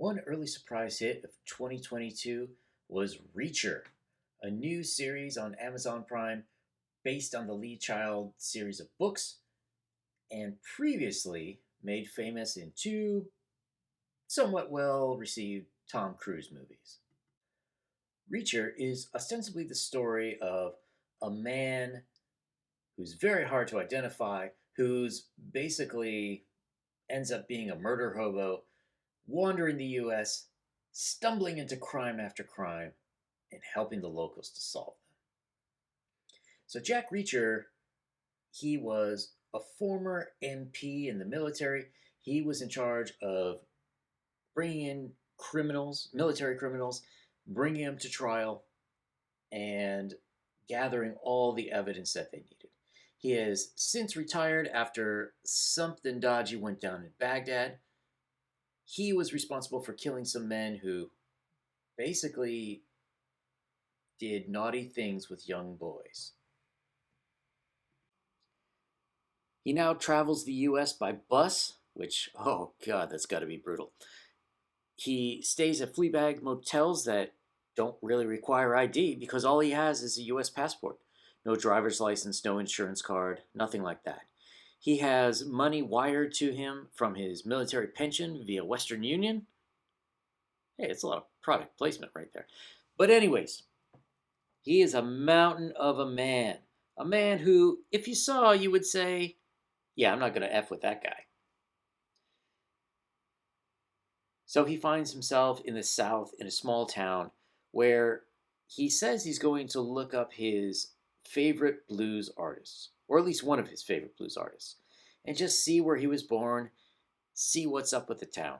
One early surprise hit of 2022 was Reacher, a new series on Amazon Prime based on the Lee Child series of books and previously made famous in two somewhat well received Tom Cruise movies. Reacher is ostensibly the story of a man who's very hard to identify, who's basically ends up being a murder hobo, wandering the US, stumbling into crime after crime, and helping the locals to solve them. So, Jack Reacher, he was a former MP in the military. He was in charge of bringing in criminals, military criminals, bringing them to trial, and gathering all the evidence that they needed. He has since retired after something dodgy went down in Baghdad. He was responsible for killing some men who basically did naughty things with young boys. He now travels the US by bus, which, oh God, that's got to be brutal. He stays at Fleabag motels that don't really require ID because all he has is a US passport. No driver's license, no insurance card, nothing like that. He has money wired to him from his military pension via Western Union. Hey, it's a lot of product placement right there. But, anyways, he is a mountain of a man. A man who, if you saw, you would say, yeah, I'm not going to F with that guy. So he finds himself in the South in a small town where he says he's going to look up his favorite blues artists, or at least one of his favorite blues artists, and just see where he was born, see what's up with the town.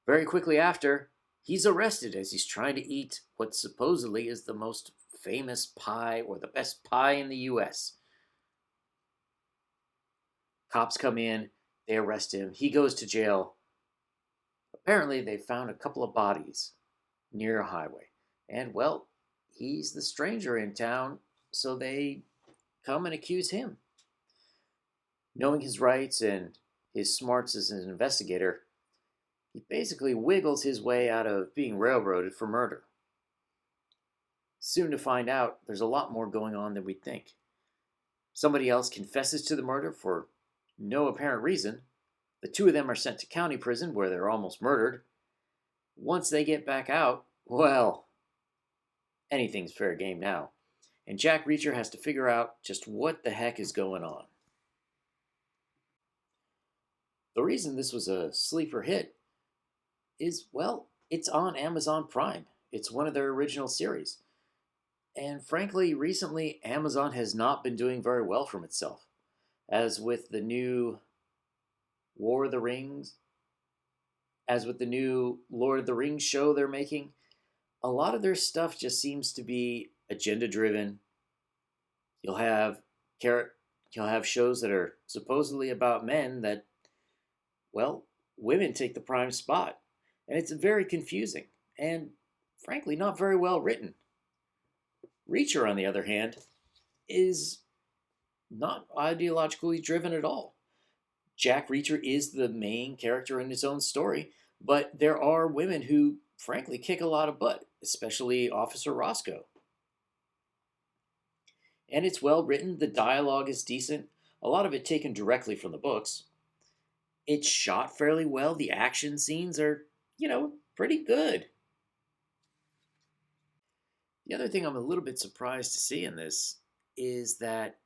Very quickly after, he's arrested as he's trying to eat what supposedly is the most famous pie or the best pie in the US. Cops come in, they arrest him, he goes to jail. Apparently, they found a couple of bodies near a highway. And, well, he's the stranger in town, so they come and accuse him. Knowing his rights and his smarts as an investigator, he basically wiggles his way out of being railroaded for murder. Soon to find out, there's a lot more going on than we'd think. Somebody else confesses to the murder for no apparent reason. The two of them are sent to county prison where they're almost murdered. Once they get back out, well, anything's fair game now. And Jack Reacher has to figure out just what the heck is going on. The reason this was a sleeper hit is, well, it's on Amazon Prime. It's one of their original series. And frankly, recently, Amazon has not been doing very well from itself. As with the new War of the Rings, as with the new Lord of the Rings show they're making, a lot of their stuff just seems to be agenda driven. You'll have you'll have shows that are supposedly about men that, well, women take the prime spot. And it's very confusing and frankly not very well written. Reacher, on the other hand, is not ideologically driven at all. Jack Reacher is the main character in his own story, but there are women who, frankly, kick a lot of butt, especially Officer Roscoe. And it's well written, the dialogue is decent, a lot of it taken directly from the books. It's shot fairly well, the action scenes are, pretty good. The other thing I'm a little bit surprised to see in this is that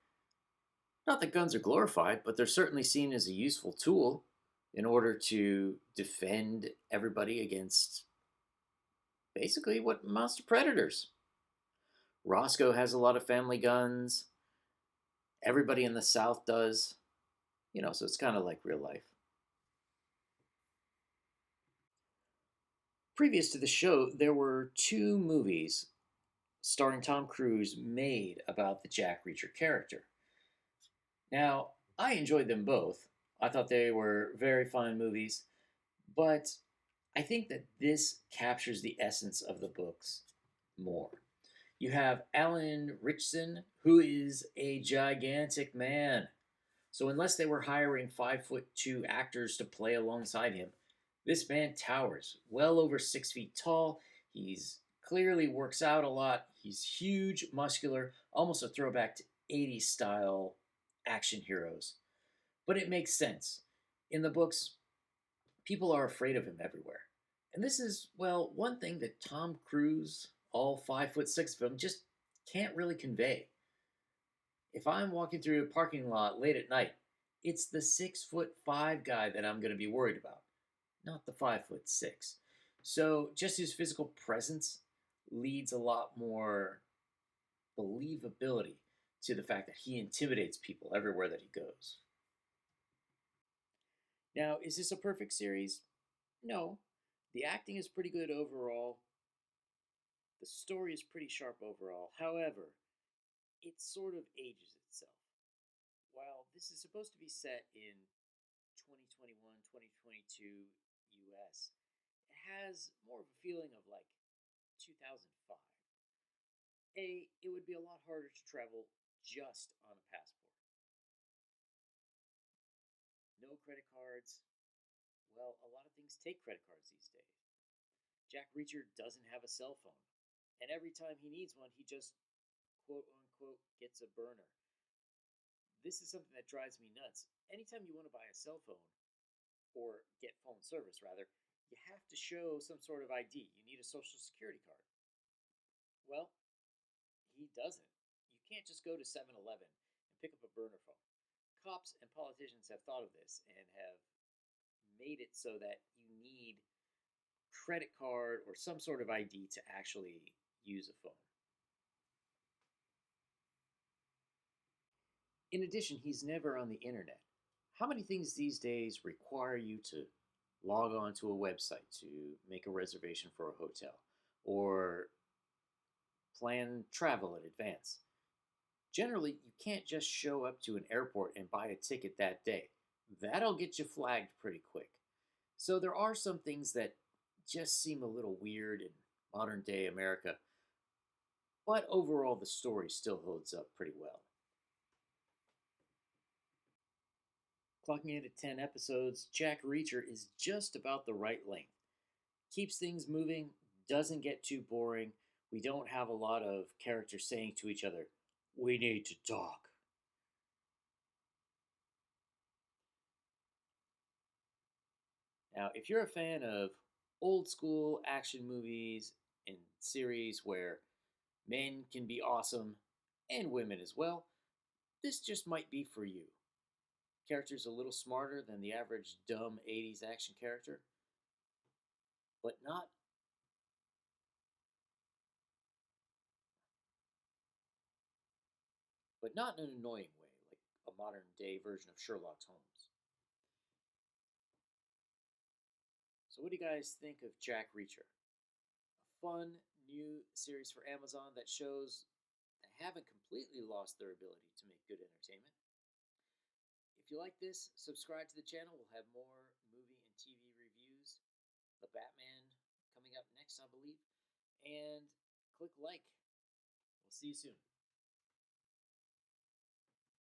not that guns are glorified, but they're certainly seen as a useful tool in order to defend everybody against basically what amounts to predators. Roscoe has a lot of family guns. Everybody in the South does. So it's kind of like real life. Previous to the show, there were two movies starring Tom Cruise made about the Jack Reacher character. Now, I enjoyed them both. I thought they were very fine movies, but I think that this captures the essence of the books more. You have Alan Ritchson, who is a gigantic man. So unless they were hiring 5'2" actors to play alongside him, This man towers, well over 6 feet tall. He's clearly works out a lot. He's huge, muscular, almost a throwback to 80s style action heroes. But it makes sense. In the books, people are afraid of him everywhere. And this is, well, one thing that Tom Cruise, all 5'6" of him, just can't really convey. If I'm walking through a parking lot late at night, it's the 6'5" guy that I'm going to be worried about, not the 5'6". So just his physical presence leads a lot more believability to the fact that he intimidates people everywhere that he goes. Now, is this a perfect series? No. The acting is pretty good overall. The story is pretty sharp overall. However, it sort of ages itself. While this is supposed to be set in 2021, 2022 US, it has more of a feeling of like 2005. It would be a lot harder to travel just on a passport. No credit cards. Well, a lot of things take credit cards these days. Jack Reacher doesn't have a cell phone. And every time he needs one, he just quote unquote gets a burner. This is something that drives me nuts. Anytime you want to buy a cell phone, or get phone service rather, you have to show some sort of ID. You need a social security card. Well, he doesn't. You can't just go to 7-Eleven and pick up a burner phone. Cops and politicians have thought of this and have made it so that you need credit card or some sort of ID to actually use a phone. In addition, he's never on the internet. How many things these days require you to log on to a website to make a reservation for a hotel or plan travel in advance? Generally, you can't just show up to an airport and buy a ticket that day. That'll get you flagged pretty quick. So there are some things that just seem a little weird in modern day America, but overall the story still holds up pretty well. Clocking in at 10 episodes, Jack Reacher is just about the right length. Keeps things moving, doesn't get too boring. We don't have a lot of characters saying to each other, "We need to talk." Now, if you're a fan of old school action movies and series where men can be awesome and women as well, this just might be for you. Character's a little smarter than the average dumb 80s action character, but not in an annoying way, like a modern day version of Sherlock Holmes. So, what do you guys think of Jack Reacher? A fun new series for Amazon that shows they haven't completely lost their ability to make good entertainment. If you like this, subscribe to the channel. We'll have more movie and TV reviews. The Batman coming up next, I believe. And click like. We'll see you soon.